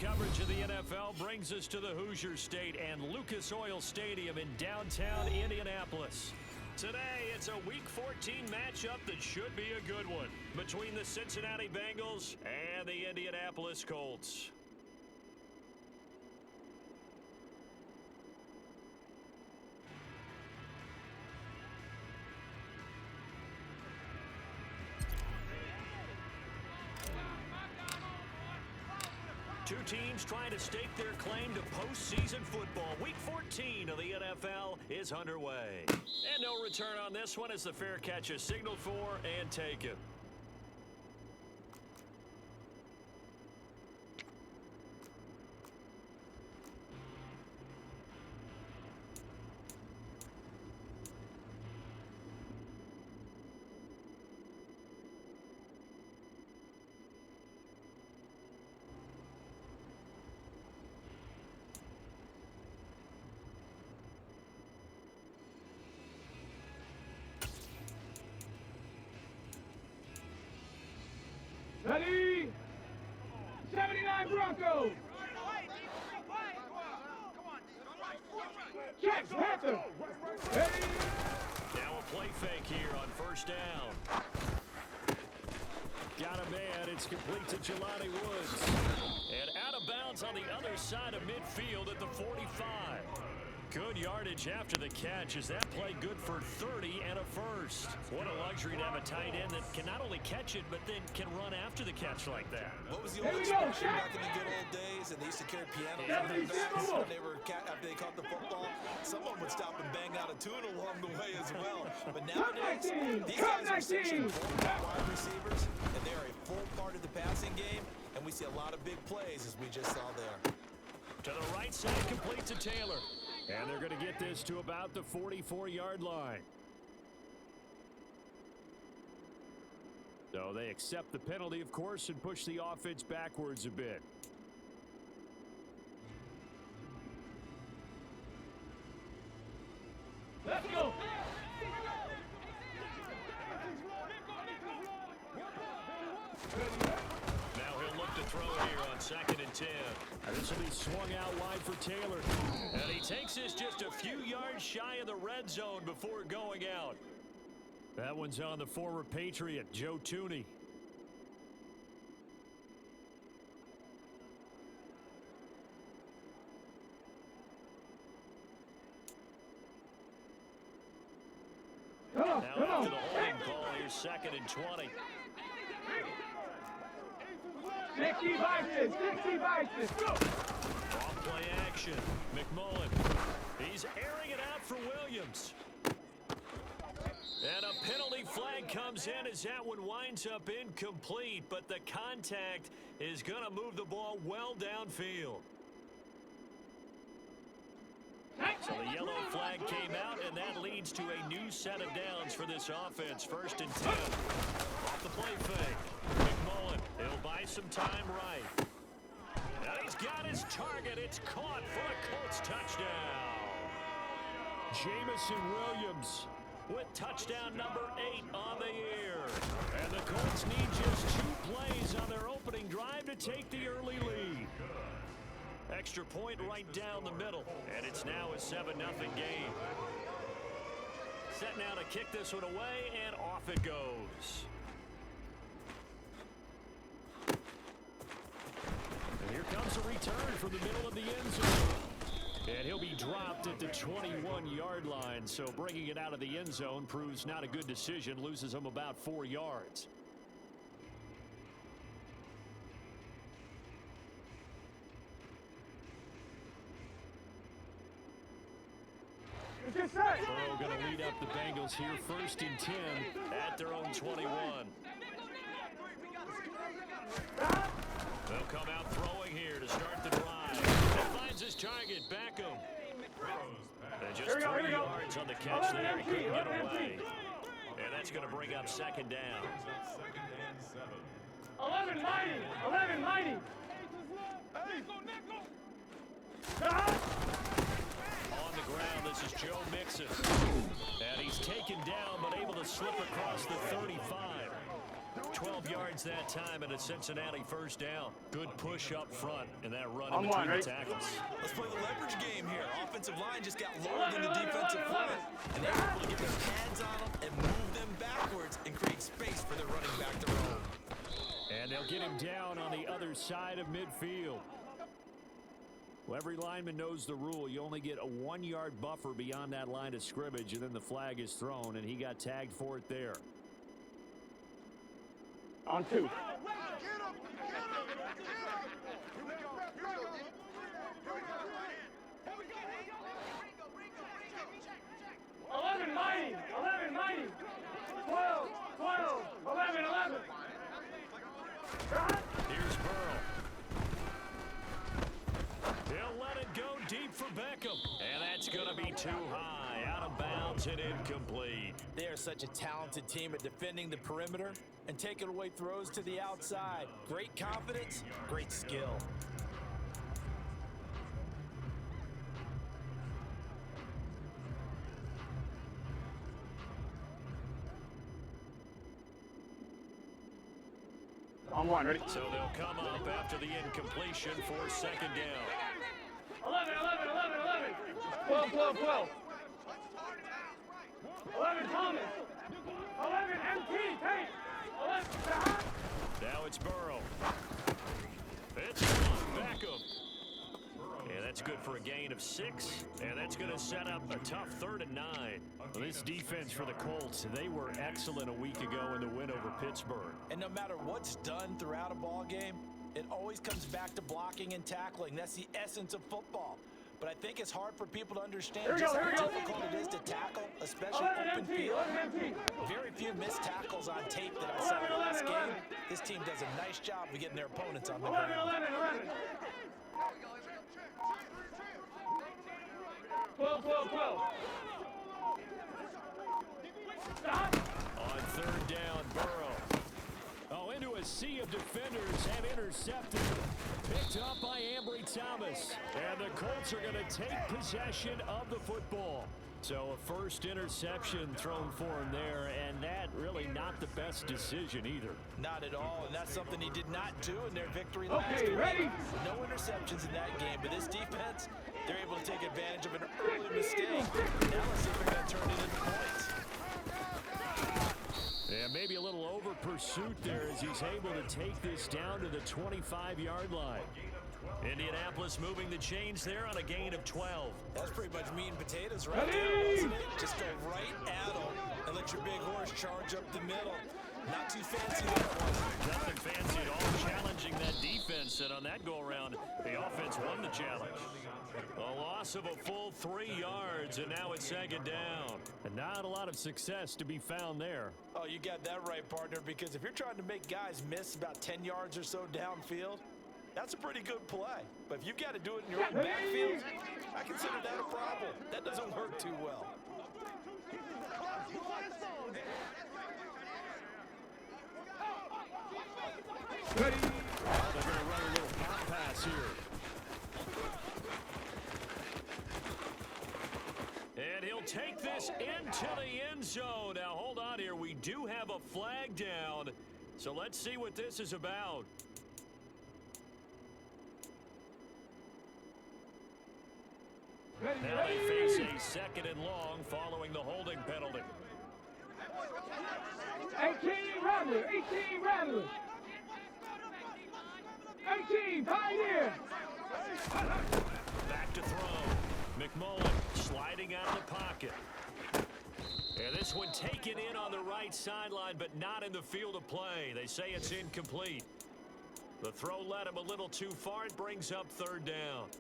coverage of the NFL brings us to the Hoosier State and Lucas Oil Stadium in downtown Indianapolis. Today, it's a Week 14 matchup that should be a good one between the Cincinnati Bengals and the Indianapolis Colts. Two teams trying to stake their claim to postseason football. Week 14 of the NFL is underway. And no return on this one as the fair catch is signaled for and taken. Ready? 79 Broncos! Check, Panther! Ready? Now a play fake here on first down. Got a man, it's complete to Jelani Woods. And out of bounds on the other side of midfield at the 45. Good yardage after the catch. Is that play good for 30 and a first? What a luxury to have a tight end that can not only catch it, but then can run after the catch like that. What was the old expression back in the good old days? And they used to carry pianos on their backs when they were after they caught the football. Someone would stop and bang out a tune along the way as well. But nowadays, these guys are 6'4" wide receivers, and they are a full part of the passing game. And we see a lot of big plays as we just saw there. To the right side, complete to Taylor. And they're going to get this to about the 44-yard line. So they accept the penalty, of course, and push the offense backwards a bit. Let's go! Now he'll look to throw here on 2nd and 10. This will be swung out wide for Taylor. And he takes this just a few yards shy of the red zone before going out. That one's on the former Patriot, Joe Tooney. Now after the holding call, here's 2nd and 20. 60 Vikings! 60 Vikings! Go! Off play action. McMullen. He's airing it out for Williams. And a penalty flag comes in as that one winds up incomplete, but the contact is going to move the ball well downfield. So the yellow flag came out, and that leads to a new set of downs for this offense. 1st and 10. Off the play fake. McMullen, he'll buy some time right. Now he's got his target. It's caught for a Colts touchdown. Jamison Williams with touchdown number 8 on the year. And the Colts need just 2 plays on their opening drive to take the early lead. Extra point right down the middle, and it's now a 7-0 game. Set now to kick this one away, and off it goes. And here comes a return from the middle of the end zone. And he'll be dropped at the 21-yard line, so bringing it out of the end zone proves not a good decision, loses him about 4 yards. Burrow going to lead up the Bengals here, 1st and 10 at their own 21. They'll come out throwing here to start the drive. He finds his target, Beckham. And just 3 yards on the catch there. He couldn't get away. And that's going to bring up 2nd down. 11 mighty! 11 mighty! On the ground, this is Joe Mixon. And he's taken down, but able to slip across the 35. 12 yards that time and a Cincinnati first down. Good push up front and that run in between the tackles. Let's play the leverage game here. Offensive line just got lowered in the defensive front, and they're able to get their pads on them and move them backwards and create space for their running back to roll. And they'll get him down on the other side of midfield. Well, every lineman knows the rule. You only get a 1-yard buffer beyond that line of scrimmage, and then the flag is thrown, and he got tagged for it there. On 2. Mighty. 12. 11. Here's Burrow. He'll let it go deep for Beckham. And that's going to be too high. Out of bounds and incomplete. They are such a talented team at defending the perimeter and taking away throws to the outside. Great confidence, great skill. On 1, ready? So they'll come up after the incompletion for second down. 11. 12. 11 Thomas. 11 MT. Take. 11 behind. Now it's Burrow. It's Beckham. And that's good for a gain of 6. And that's going to set up a tough 3rd and 9. Well, this defense for the Colts, they were excellent a week ago in the win over Pittsburgh. And no matter what's done throughout a ball game, it always comes back to blocking and tackling. That's the essence of football. But I think it's hard for people to understand just how difficult it is to tackle, especially open field. Very few missed tackles on tape that I saw in the last game. This team does a nice job of getting their opponents on the ground. 12. Stop. On 3rd down, Burrow. Oh, into a sea of defenders have intercepted. Picked up by Ambry Thomas. And the Colts are going to take possession of the football. So a first interception thrown for him there, and that really not the best decision either. Not at all, and that's something he did not do in their victory last week. Ready? No interceptions in that game, but this defense, they're able to take advantage of an early mistake. Now let's see if they're going to turn it into points. Yeah, maybe a little over pursuit there as he's able to take this down to the 25-yard line. Indianapolis moving the chains there on a gain of 12. That's pretty much meat and potatoes right there, wasn't it? Just go right at them and let your big horse charge up the middle. Not too fancy that one. Nothing fancy at all, challenging that defense, and on that go-around, the offense won the challenge. A loss of a full 3 yards, and now it's second down. And not a lot of success to be found there. Oh, you got that right, partner, because if you're trying to make guys miss about 10 yards or so downfield, that's a pretty good play. But if you've got to do it in your own backfield, I consider that a problem. That doesn't work too well. Ready? They're going to run a little pop pass here. And he'll take this into the end zone. Now, hold on here. We do have a flag down. So let's see what this is about. Now they face a second and long following the holding penalty. 18 Rattler. 18 Pioneer. Back to throw. McMullen sliding out of the pocket. And this one taken in on the right sideline, but not in the field of play. They say it's incomplete. The throw led him a little too far. It brings up 3rd down.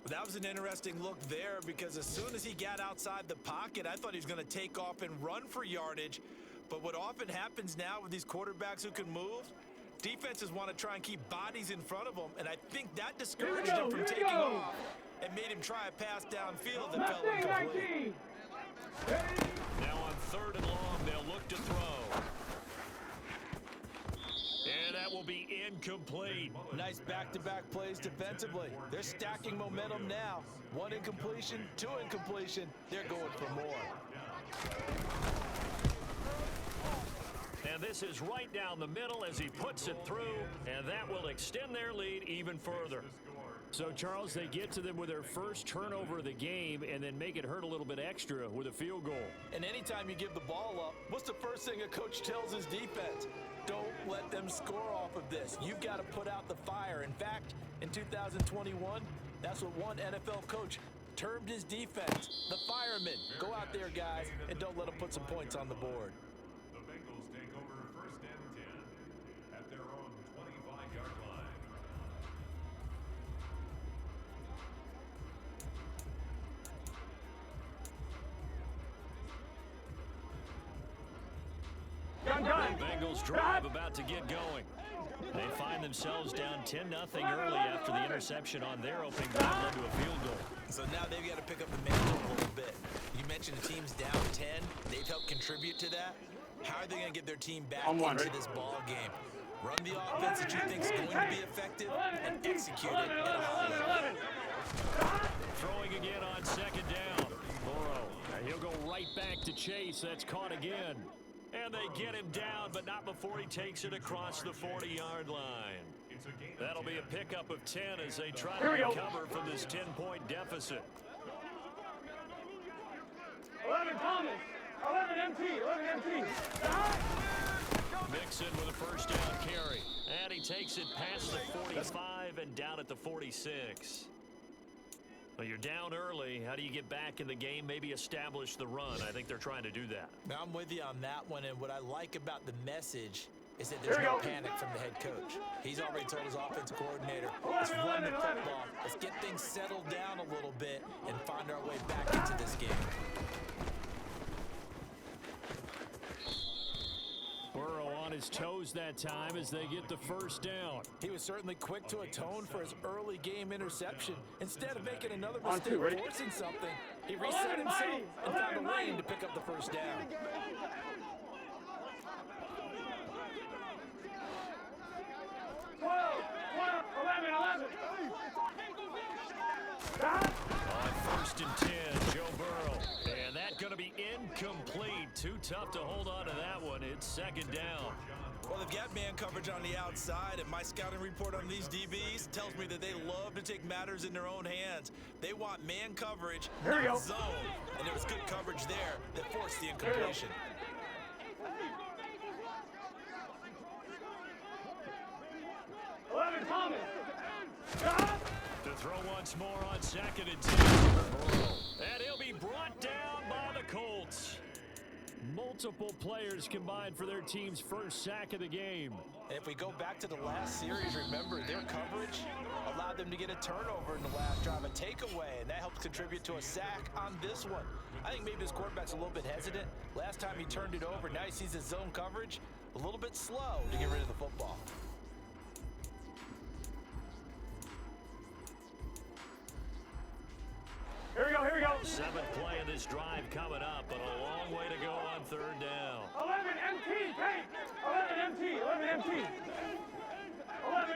That was an interesting look there because as soon as he got outside the pocket, I thought he was going to take off and run for yardage. But what often happens now with these quarterbacks who can move, defenses want to try and keep bodies in front of them, and I think that discouraged him from taking off and made him try a pass downfield that fell incomplete. Now on 3rd and long, they'll look to throw. And that will be incomplete. Nice back-to-back plays defensively. They're stacking momentum now. 1 incompletion, 2 incompletion. They're going for more. And And this is right down the middle as he puts it through, and that will extend their lead even further. So, Charles, they get to them with their first turnover of the game and then make it hurt a little bit extra with a field goal. And anytime you give the ball up, what's the first thing a coach tells his defense? Don't let them score off of this. You've got to put out the fire. In fact, in 2021, that's what one NFL coach termed his defense, the firemen. Go out there, guys, and don't let them put some points on the board. The Bengals take over 1st and 10 at their own 25-yard line. The Bengals drive about to get going. They find themselves down 10-0 early after the interception on their opening drive led to a field goal. So now they've got to pick up the mantle a little bit. You mentioned the team's down 10. They've helped contribute to that. How are they going to get their team back into this ball game? Run the offense that you think is going to be effective and execute it at a high level. Throwing again on 2nd down. Burrow. He'll go right back to Chase. That's caught again. And they get him down, but not before he takes it across the 40-yard line. That'll be a pickup of 10 as they try to recover from this 10-point deficit. 11 Thomas. 11 MT. 11 MT. Mixon with a first down carry. And he takes it past the 45 and down at the 46. Well, you're down early. How do you get back in the game? Maybe establish the run. I think they're trying to do that. Now, I'm with you on that one, and what I like about the message is that there's no panic from the head coach. He's already told his offensive coordinator, let's run the football. Let's get things settled down a little bit and find our way back into this game. Burrow on his toes that time as they get the first down. He was certainly quick to atone for his early game interception. Instead of making another mistake forcing something, he reset himself and found a lane to pick up the first down. 12, 11. On 1st and 10, Joe Burrow. And that's going to be incomplete. Too tough to hold on to that one. It's 2nd down. Well, they've got man coverage on the outside, and my scouting report on these DBs tells me that they love to take matters in their own hands. They want man coverage, not zone. And there was good coverage there that forced the incompletion. 11 Thomas. To throw once more on 2nd and 10. And he'll be brought down by the Colts. Multiple players combined for their team's first sack of the game. And if we go back to the last series, remember, their coverage allowed them to get a turnover in the last drive, a takeaway, and that helped contribute to a sack on this one. I think maybe this quarterback's a little bit hesitant. Last time he turned it over, now he sees his zone coverage a little bit slow to get rid of the football. Here we go. 7th play of this drive coming up, but a long way to go on 3rd down. 11 MT, take. 11 MT, 11 MT.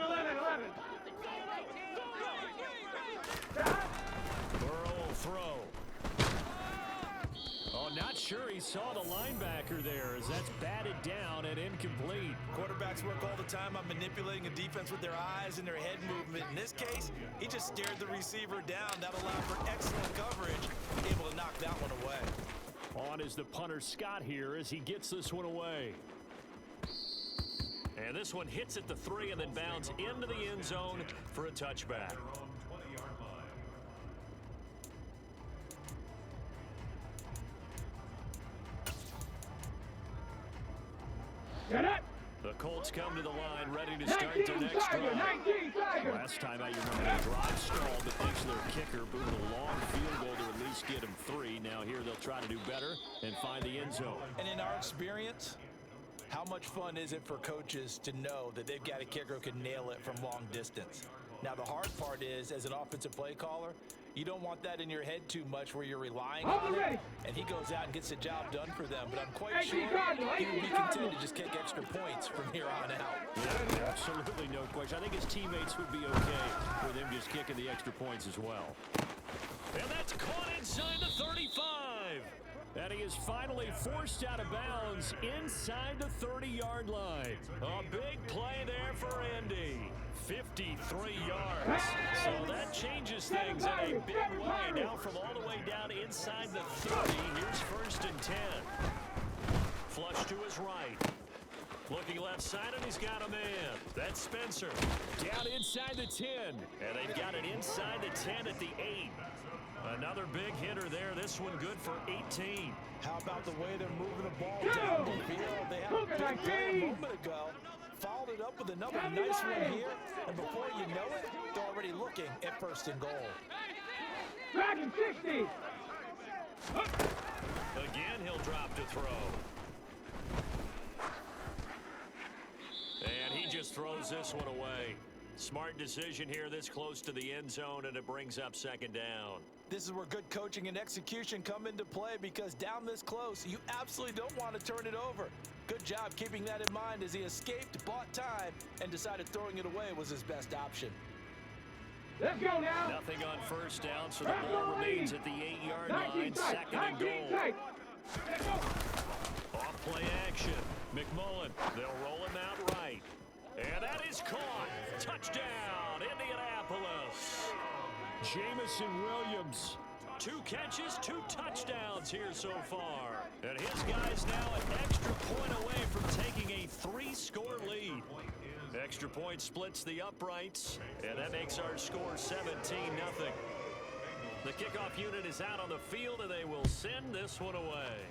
11. Burrow will throw. Oh, not sure he saw the linebacker there as that's batted down and incomplete. Quarterbacks work all the time on manipulating a defense with their eyes and their head movement. In this case, he just stared the receiver down. That allowed for excellent coverage, able to knock that one away. On is the punter Scott here as he gets this one away. And this one hits at the 3 and then bounds into the end zone for a touchback. The Colts come to the line ready to start their next drive. Last time out, you remember the drive stalled, but thanks to their kicker, booted a long field goal to at least get them 3. Now here they'll try to do better and find the end zone. And in our experience, how much fun is it for coaches to know that they've got a kicker who can nail it from long distance? Now the hard part is, as an offensive play caller, you don't want that in your head too much where you're relying on it, and he goes out and gets the job done for them. But I'm quite sure he will be content to just kick extra points from here on out. Yeah, absolutely no question. I think his teammates would be okay with him just kicking the extra points as well. And that's caught inside the 35. And he is finally forced out of bounds inside the 30-yard line. A big play there for Indy. 53 yards. So that changes things in a big way. Now from all the way down inside the 30, here's 1st and 10. Flush to his right. Looking left side, and he's got a man. That's Spencer. Down inside the 10. And they've got it inside the 10 at the 8. Another big hitter there. This one good for 18. How about the way they're moving the ball down the field? They had a big play a moment ago. Followed it up with another nice one here. And before you know it, they're already looking at 1st and goal. Dragon 60. Again, he'll drop to throw. And he just throws this one away. Smart decision here this close to the end zone, and it brings up 2nd down. This is where good coaching and execution come into play, because down this close, you absolutely don't want to turn it over. Good job keeping that in mind as he escaped, bought time, and decided throwing it away was his best option. Let's go now. Nothing on 1st down, so the ball remains at the 8-yard line. 2nd and goal. Off play action. McMullen. They'll roll him out right. And that is caught. Touchdown, Indianapolis. Jamison Williams. 2 catches, 2 touchdowns here so far. And his guys now an extra point away from taking a 3-score lead. Extra point splits the uprights, and that makes our score 17-0. The kickoff unit is out on the field, and they will send this one away.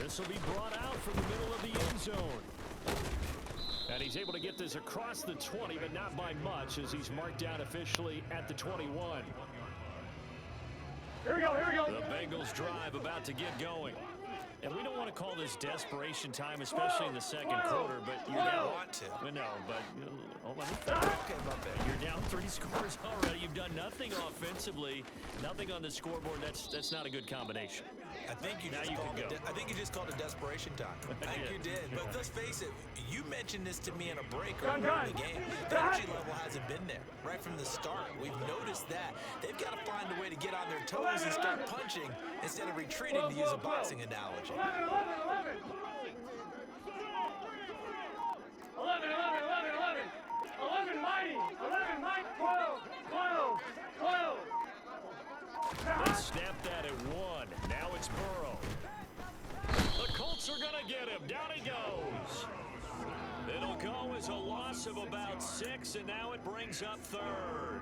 This will be brought out from the middle of the end zone. And he's able to get this across the 20, but not by much, as he's marked down officially at the 21. Here we go, here we go. The Bengals drive about to get going. And we don't want to call this desperation time, especially in the 2nd quarter, but you're down. Want to. No, but let me think. Okay, my bad. You're down 3 scores already. You've done nothing offensively, nothing on the scoreboard. That's not a good combination. I think you just called it desperation time. I think you did. But let's face it, you mentioned this to me in a break earlier in the game. The energy level hasn't been there right from the start. We've noticed that. They've got to find a way to get on their toes and start punching instead of retreating, to use a boxing analogy. 11 mighty. 11 mighty. 12. They snapped that at 1. Now it's Burrow. The Colts are going to get him. Down he goes. It'll go as a loss of about 6, and now it brings up 3rd.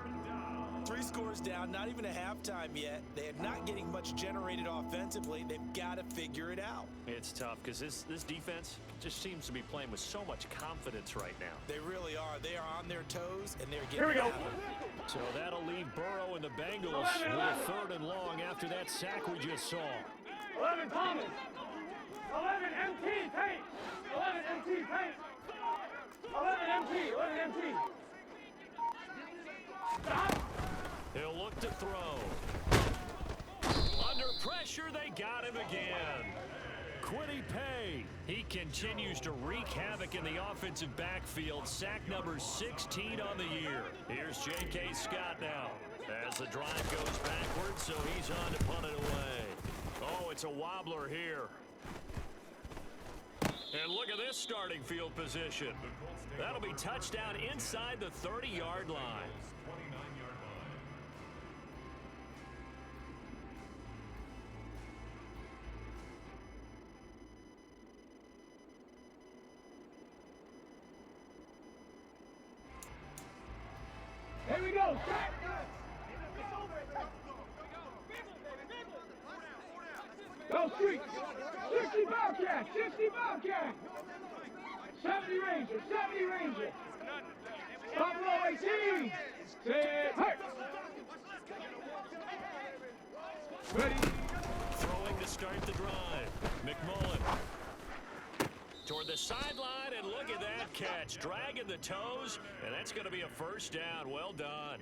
3 scores down, not even a halftime yet. They are not getting much generated offensively. They've got to figure it out. It's tough because this defense just seems to be playing with so much confidence right now. They really are. They are on their toes, and they're Here we getting go. at it. So that'll leave Burrow and the Bengals with a 3rd and long after that sack we just saw. 11 Thomas. 11 MT Tate. 11 MT Tate. 11 MT. Stop. He'll look to throw. Under pressure, they got him again. Quiddy Pay. He continues to wreak havoc in the offensive backfield. Sack number 16 on the year. Here's J.K. Scott now as the drive goes backwards, so he's on to punt it away. Oh, it's a wobbler here. And look at this starting field position. That'll be touchdown inside the 30-yard line. Here we go. Go street. 60 Bobcat. 60 Bobcat. 70 Ranger. Buffalo 18. Set. Hey. Ready. Throwing to start the drive. McMullen. Toward the sideline, and look at that catch. Dragging the toes, and that's going to be a 1st down. Well done.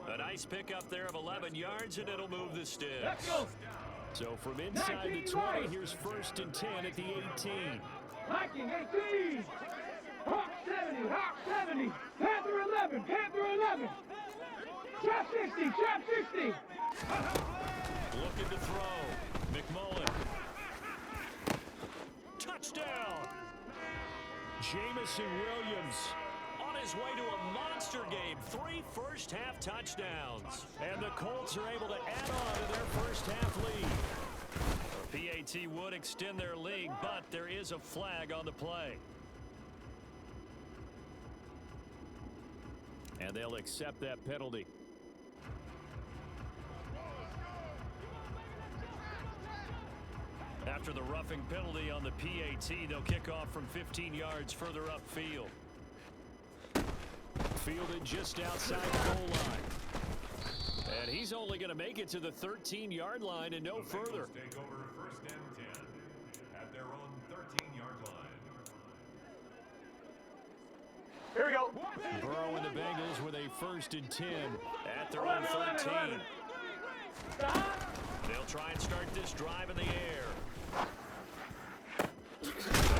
A nice pickup there of 11 yards, and it'll move the sticks. Let's go. So from inside the 20, here's 1st and 10 at the 18. Viking 18. Hawk 70. Panther 11. Trap 60, trap 60. Looking to throw. McMullen. Touchdown. Jamison Williams on his way to a monster game. 3 first-half touchdowns. And the Colts are able to add on to their first-half lead. PAT would extend their lead, but there is a flag on the play. And they'll accept that penalty. After the roughing penalty on the PAT, they'll kick off from 15 yards further upfield. Fielded just outside the goal line. And he's only going to make it to the 13-yard line and no further. Take over first and 10 at their own 13-yard line. Here we go. Burrow and the Bengals with a 1st and 10 at their own 13. They'll try and start this drive in the air.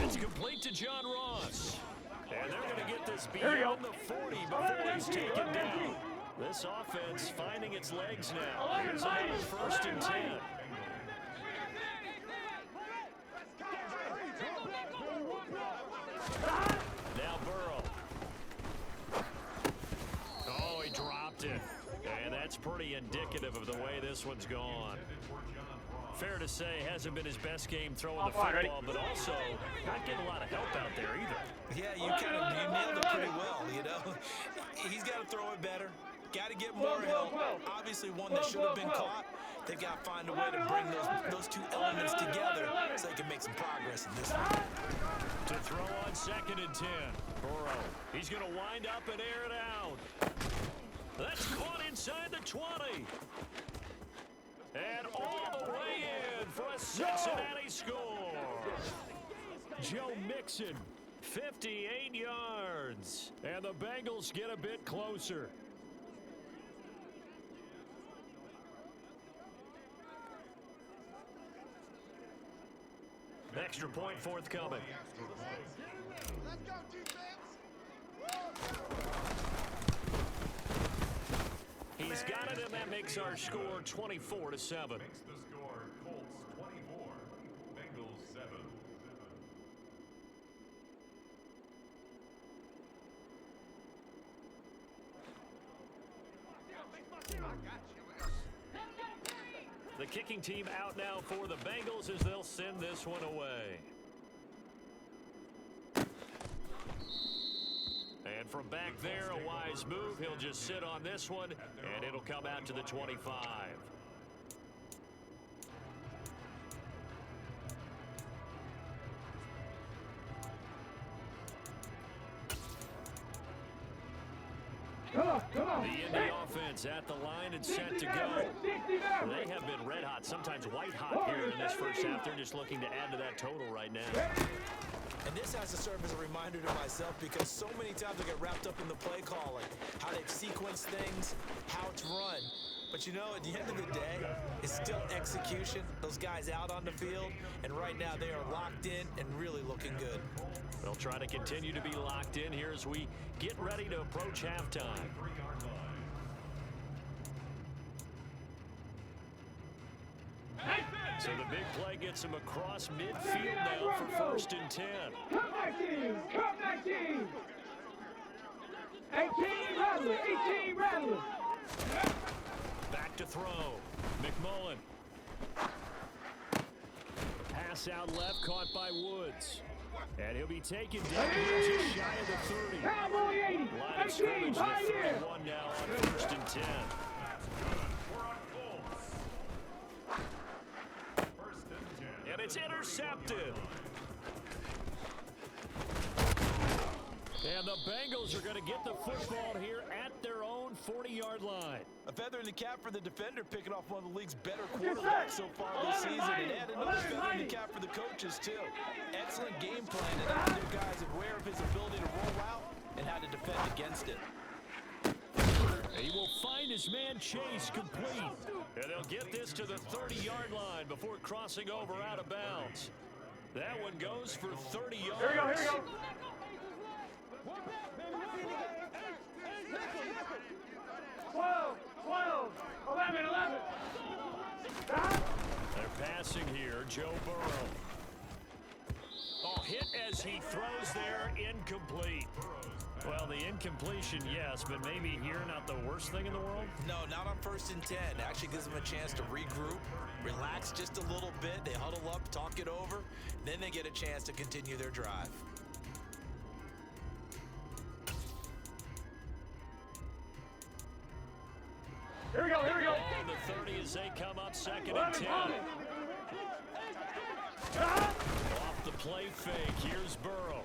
It's complete to John Ross. And they're going to get this beyond the 40 before he's taken down. This offense finding its legs now. Here's another 1st and 10. Now Burrow. Oh, he dropped it. And that's pretty indicative of the way this one's gone. Fair to say, hasn't been his best game throwing the football, but also not getting a lot of help out there either. Yeah, you nailed it pretty well, you know. He's got to throw it better. Got to get more help. Obviously one that should have been caught. They've got to find a way to bring those two elements together so they can make some progress in this one. To throw on 2nd and 10. Burrow. He's going to wind up and air it out. That's caught inside the 20. And all the way in for a Cincinnati score. Joe Mixon, 58 yards. And the Bengals get a bit closer. Extra point forthcoming. Let's go, defense. He's got it, and that makes our score 24-7. Makes the score Colts 24, Bengals 7. The kicking team out now for the Bengals as they'll send this one away. And from back there, a wise move. He'll just sit on this one, and it'll come out to the 25. Come on. The Indy offense at the line and set to go. They have been red hot, sometimes white hot here in this first half. They're just looking to add to that total right now. And this has to serve as a reminder to myself because so many times I get wrapped up in the play calling, how they've sequenced things, how it's run. But you know, at the end of the day, it's still execution. Those guys out on the field, and right now they are locked in and really looking good. They'll try to continue to be locked in here as we get ready to approach halftime. So the big play gets him across midfield now for 1st and 10. Come back, team. Come back, team. 18 Rattler. 18 Rattler. Back to throw. McMullen. Pass out left, caught by Woods. And he'll be taken down here just shy of the 30. Cowboy 80. Line of scrimmage 18 to Pioneer. 31 now on 1st and 10. And it's intercepted. And the Bengals are going to get the football here at their own 40-yard line. A feather in the cap for the defender, picking off one of the league's better quarterbacks so far this season, and another feather in the cap for the coaches, too. Excellent game plan, and now their guys are aware of his ability to roll out and how to defend against it. He will find his man Chase complete. And they'll get this to the 30-yard line before crossing over out of bounds. That one goes for 30 yards. Here we go, here we go. Whoa. 11, 11. They're passing here, Joe Burrow. Oh, hit as he throws there, incomplete. Well, the incompletion, yes, but maybe here not the worst thing in the world? No, not on 1st and 10. Actually gives them a chance to regroup, relax just a little bit. They huddle up, talk it over, then they get a chance to continue their drive. Here we go, here we go. On the 30 as they come up 2nd and 11, 10. coming. Off the play fake, here's Burrow.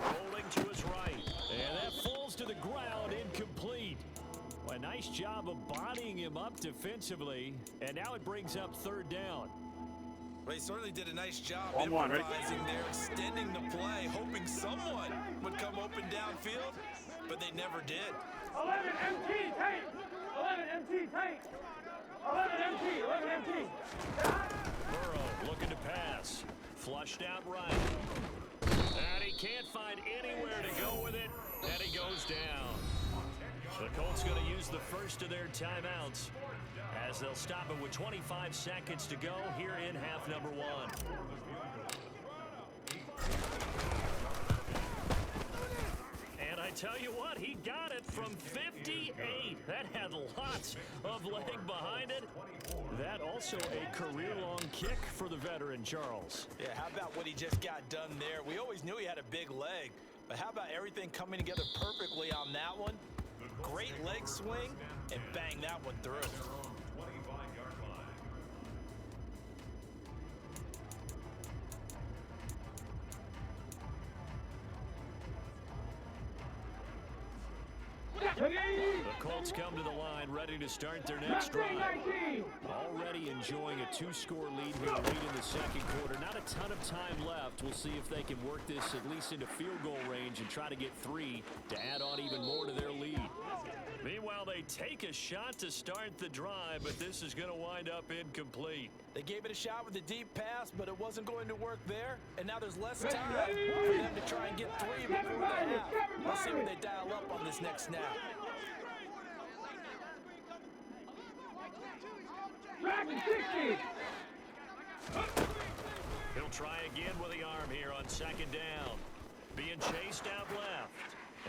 Rolling to his right. And that falls to the ground, incomplete. Well, a nice job of bodying him up defensively. And now it brings up 3rd down. Well, he certainly did a nice job 1-1, ready? improvising there, extending the play, hoping someone would come open downfield, but they never did. 11 MT, tank. 11 MT, tank. 11 MT, 11 MT. Burrow looking to pass. Flushed out right. And he can't find anywhere to go with it. And he goes down. The Colts going to use the first of their timeouts as they'll stop it with 25 seconds to go here in half number 1. And I tell you what, he got it from 58. That had lots of leg behind it. That also a career-long kick for the veteran, Charles. Yeah, how about what he just got done there? We always knew he had a big leg, but how about everything coming together perfectly on that one? Great leg swing, and bang that one through. 25-yard line. The Colts come to the line ready to start their next drive. 19. Already enjoying a 2-score lead here late in the 2nd quarter. Not a ton of time left. We'll see if they can work this at least into field goal range and try to get 3 to add on even more to their lead. Meanwhile, they take a shot to start the drive, but this is going to wind up incomplete. They gave it a shot with a deep pass, but it wasn't going to work there. And now there's less time for them to try and get 3 before the half. Let's see what they dial up on this next snap. Dragon 60. He'll try again with the arm here on 2nd down. Being chased out left.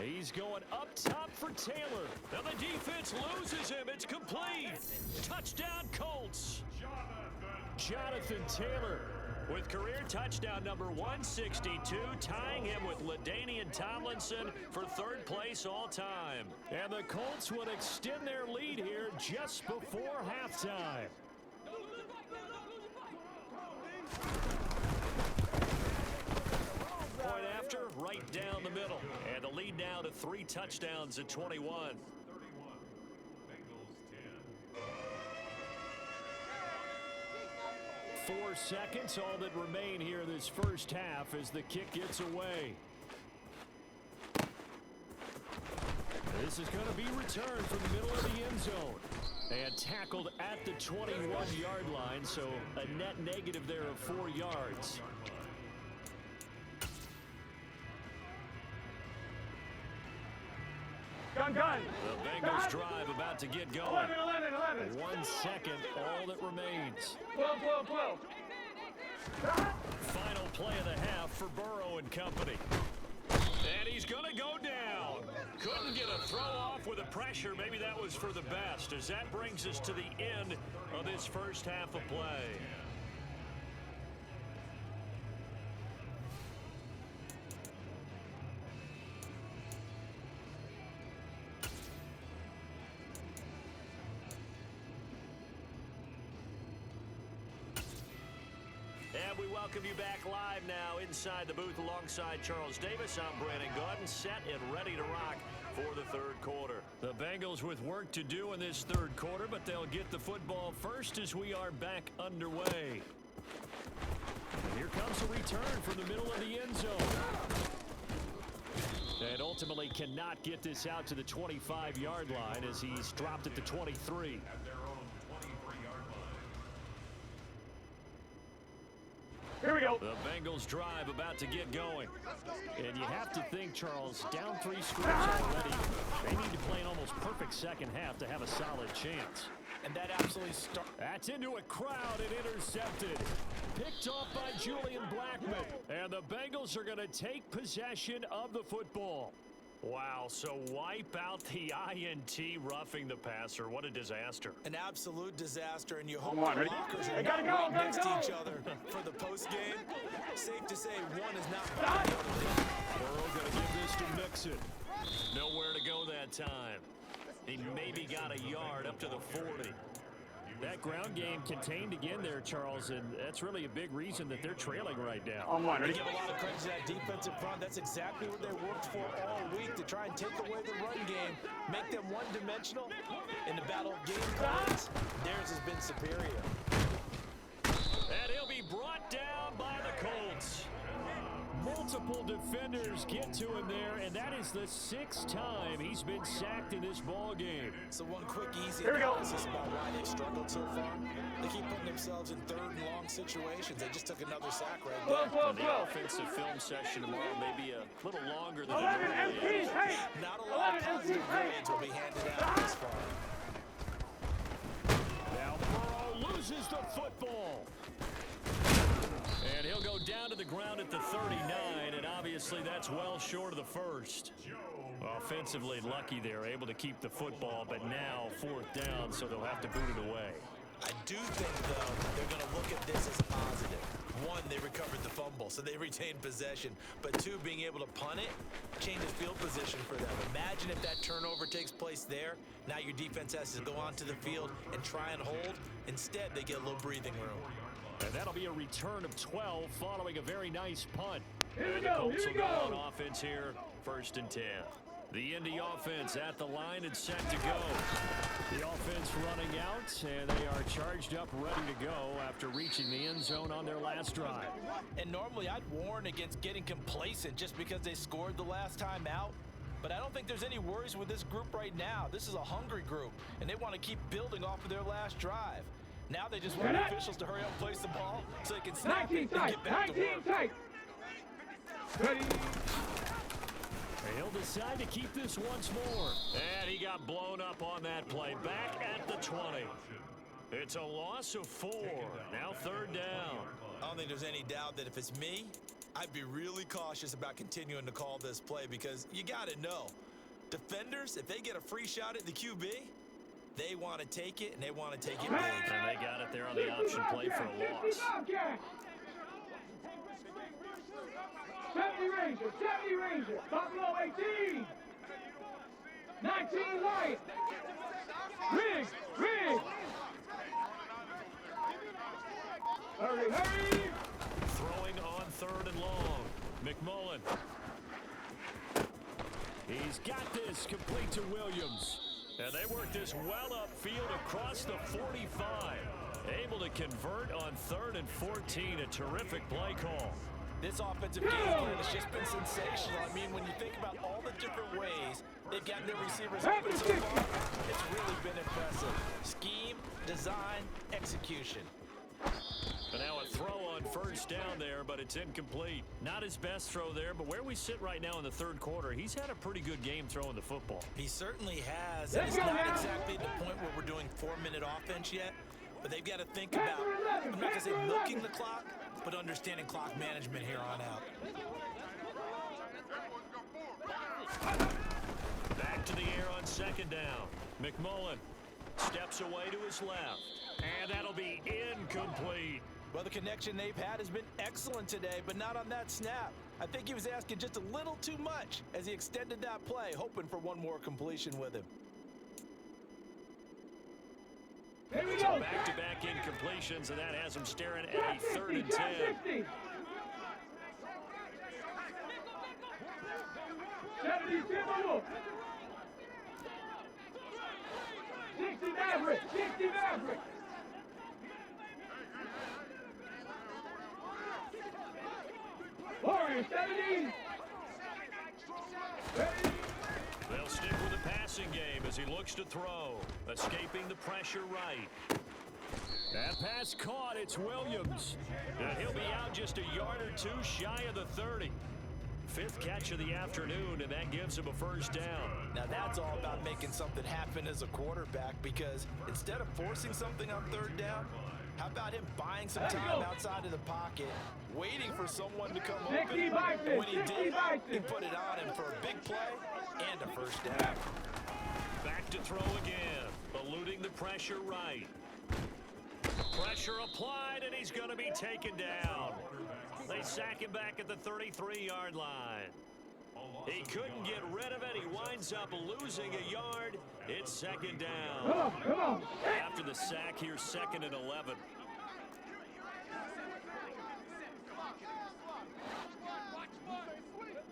He's going up top for Taylor. Now the defense loses him. It's complete. Touchdown, Colts. Jonathan Taylor with career touchdown number 162, tying him with LaDainian Tomlinson for 3rd place all time. And the Colts would extend their lead here just before halftime. Point after, right down the middle. And the lead now to 3 touchdowns at 21. 31. Bengals 10. 4 seconds, all that remain here this first half as the kick gets away. This is going to be returned from the middle of the end zone. And tackled at the 21-yard line, so a net negative there of 4 yards. Gun. The Bengals drive about to get going. 11, 11, 11. 1 second, all that remains. 12, 12, 12. Final play of the half for Burrow and company. And he's going to go down. Couldn't get a throw off with the pressure. Maybe that was for the best, as that brings us to the end of this first half of play. And we welcome you back live now inside the booth alongside Charles Davis. I'm Brandon Gaudin, set and ready to rock for the 3rd quarter. The Bengals with work to do in this 3rd quarter, but they'll get the football first as we are back underway. And here comes a return from the middle of the end zone. And ultimately cannot get this out to the 25-yard line as he's dropped at the 23. At their own 23-yard line. Here we go. go. The Bengals drive about to get going. And you have to think, Charles, down 3 scores already. They need to play an almost perfect second half to have a solid chance. And that absolutely starts. That's into a crowd and intercepted. Picked off by Julian Blackman. And the Bengals are going to take possession of the football. Wow, so wipe out the INT roughing the passer. What a disaster. An absolute disaster, and you hope Come on, the ready? lockers Hey, are gotta not go, right next to gotta each go. other for the postgame. Safe to say one is not Stop. Burrow going to give this to Mixon. Nowhere to go that time. He maybe got a yard up to the 40. That ground game contained again there, Charles, and that's really a big reason that they're trailing right now. On one, They ready? give a lot of credit to that defensive front. That's exactly what they worked for all week, to try and take away the run game, make them one-dimensional. In the battle of game plans, theirs has been superior. And he'll be brought down by the Colts. Multiple defenders get to him there, and that is the 6th time he's been sacked in this ball game. So one quick, easy Here we go. analysis about why they've struggled so far. They keep putting themselves in 3rd and long situations. They just took another sack right there. And the offensive film session tomorrow may be a little longer than it 11 normally MT is. tape. Not a lot of 11 positive MT tape. grades will be handed out this far. Now Burrow loses the football. And he'll go down to the ground at the 39, and obviously that's well short of the first. Offensively lucky they're able to keep the football, but now 4th down, so they'll have to boot it away. I do think, though, they're going to look at this as a positive. 1, they recovered the fumble, so they retained possession. But 2, being able to punt it changes field position for them. Imagine if that turnover takes place there. Now your defense has to go onto the field and try and hold. Instead, they get a little breathing room. And that'll be a return of 12 following a very nice punt. Here we And the go, Colts here we will go go. on offense here, 1st and 10. The Indy offense at the line and set to go. The offense running out, and they are charged up, ready to go after reaching the end zone on their last drive. And normally I'd warn against getting complacent just because they scored the last time out. But I don't think there's any worries with this group right now. This is a hungry group, and they want to keep building off of their last drive. Now they just want the officials to hurry up and place the ball so they can snap 19 it and tight. get back to 19 work. tight. Ready? And he'll decide to keep this once more. And he got blown up on that play. Back at the 20. It's a loss of 4. Now 3rd down. I don't think there's any doubt that if it's me, I'd be really cautious about continuing to call this play, because you got to know, defenders, if they get a free shot at the QB, they want to take it, and they want to take it big. And they got it there on the option play for a loss. 70 Ranger, 70 Ranger. Buffalo 18. 19 Light. Rig, rig. Hurry, hurry. Throwing on 3rd and long. McMullen. He's got this complete to Williams. And they work this well upfield across the 45. Able to convert on 3rd and 14. A terrific play call. This offensive game plan has just been sensational. I mean, when you think about all the different ways they've gotten their receivers open so far, it's really been impressive. Scheme, design, execution. And now a throw on 1st down there, but it's incomplete. Not his best throw there, but where we sit right now in the 3rd quarter, he's had a pretty good game throwing the football. He certainly has. And it's not exactly the point where we're doing 4-minute offense yet, but they've got to think about, I'm not going to say milking the clock, but understanding clock management here on out. Back to the air on 2nd down. McMullen steps away to his left. And that'll be incomplete. Well, the connection they've had has been excellent today, but not on that snap. I think he was asking just a little too much as he extended that play, hoping for one more completion with him. Here we So go. back-to-back incompletions, and that has him staring at a 3rd 60, and 10. 60. 70 Timberwolf. 60 Maverick. 60 Maverick. Warriors 70. Ready? They'll stick with the passing game as he looks to throw. Escaping the pressure right. That pass caught. It's Williams. And he'll be out just a yard or two shy of the 30. Fifth catch of the afternoon, and that gives him a first down. Now that's all about making something happen as a quarterback, because instead of forcing something on third down, how about him buying some time outside of the pocket, waiting for someone to come open, and when he did, he put it on him for a big play and a first down. Back to throw again, eluding the pressure right. Pressure applied, and he's going to be taken down. They sack him back at the 33-yard line. He couldn't get rid of it. He winds up losing a yard. It's second down. Come on. After the sack, here's 2nd and 11.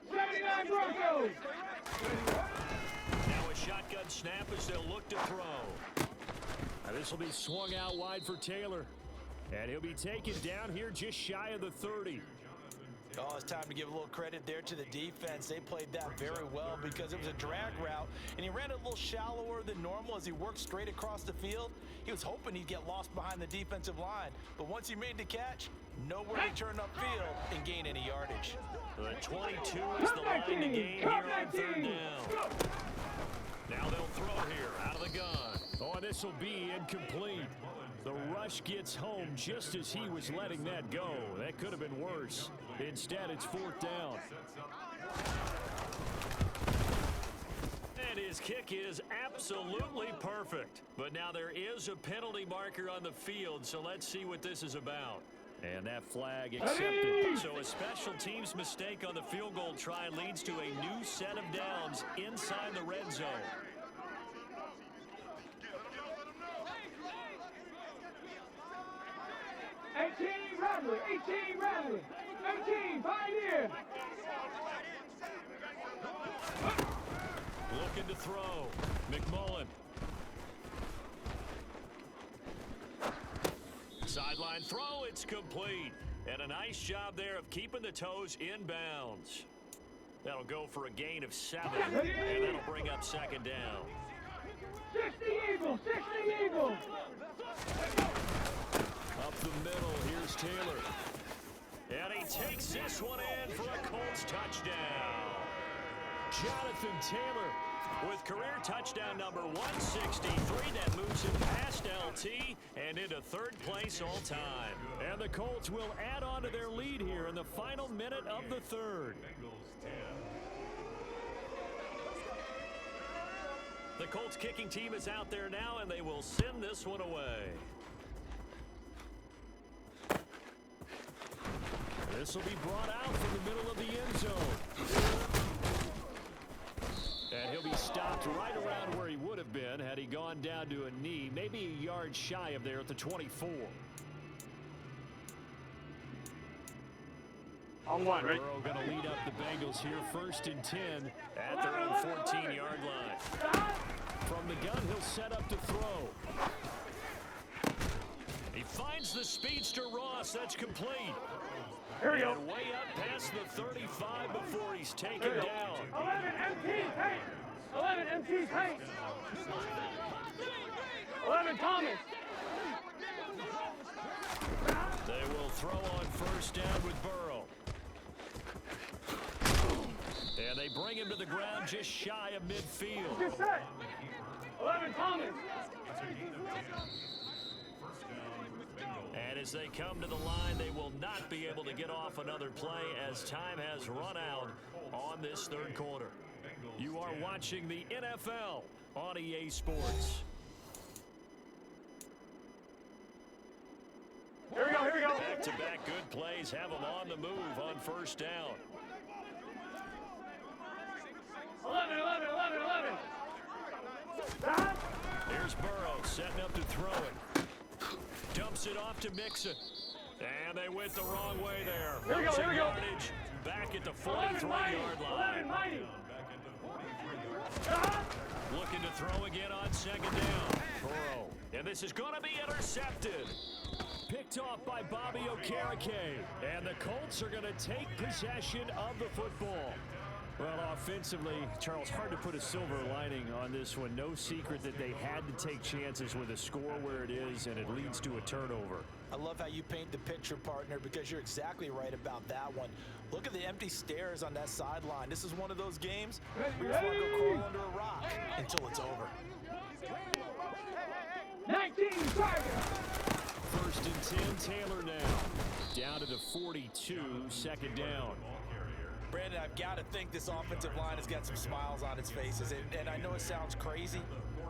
Broncos. Now a shotgun snap as they'll look to throw. Now this will be swung out wide for Taylor. And he'll be taken down here just shy of the 30. Oh, it's time to give a little credit there to the defense. They played that very well because it was a drag route, and he ran it a little shallower than normal as he worked straight across the field. He was hoping he'd get lost behind the defensive line, but once he made the catch, nowhere to turn upfield and gain any yardage. The 22 is the line to gain here on third down. Now they'll throw here out of the gun. Oh, and this will be incomplete. The rush gets home just as he was letting that go. That could have been worse. Instead, it's 4th down. And his kick is absolutely perfect. But now there is a penalty marker on the field, so let's see what this is about. And that flag accepted. So a special teams mistake on the field goal try leads to a new set of downs inside the red zone. Radley, 18 Radley, 18 Pioneer. Looking to throw. McMullen. Sideline throw, it's complete. And a nice job there of keeping the toes in bounds. That'll go for a gain of 7, and that'll bring up 2nd down. 60 Eagles, 60 Eagles. Up the middle, here's Taylor. And he takes this one in for a Colts touchdown. Jonathan Taylor with career touchdown number 163. That moves him past LT and into 3rd place all time. And the Colts will add on to their lead here in the final minute of the 3rd. The Colts kicking team is out there now, and they will send this one away. This will be brought out from the middle of the end zone. And he'll be stopped right around where he would have been had he gone down to a knee, maybe a yard shy of there at the 24. On one, right? Burrow going to lead up the Bengals here, 1st and 10 at their own 14-yard line. From the gun, he'll set up to throw. He finds the speedster Ross. That's complete. Here we go. And way up past the 35 before he's taken down. 11 MT Tank. 11 MT Tank. 11 Thomas. They will throw on 1st down with Burrow. And they bring him to the ground just shy of midfield. Get set. 11 Thomas. And as they come to the line, they will not be able to get off another play as time has run out on this 3rd quarter. You are watching the NFL on EA Sports. Here we go, here we go. Back-to-back good plays have them on the move on 1st down. 11, 11, 11, 11. Here's Burrow setting up to throw it. Dumps it off to Mixon. And they went the wrong way there. Here we go, here we go. Yardage back at the 43-yard line. 11, mighty. Looking to throw again on 2nd down. Burrow. And this is going to be intercepted. Picked off by Bobby Okereke. And the Colts are going to take possession of the football. Well, Offensively, Charles, hard to put a silver lining on this one. No secret that they had to take chances with a score where it is, and it leads to a turnover. I love how you paint the picture, partner, because you're exactly right about that one. Look at the empty stares on that sideline. This is one of those games where you just want to go crawl under a rock until it's over. 19 target. First and 10, Taylor now. Down to the 42, second down. Brandon, I've got to think this offensive line has got some smiles on its faces. And I know it sounds crazy,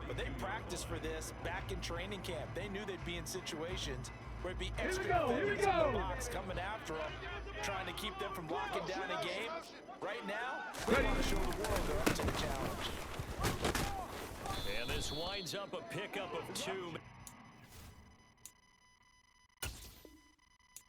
but they practiced for this back in training camp. They knew they'd be in situations where it'd be extra defenders in the box coming after them, trying to keep them from locking down a game. Right now, they want to show the world they're up to the challenge. And this winds up a pickup of 2.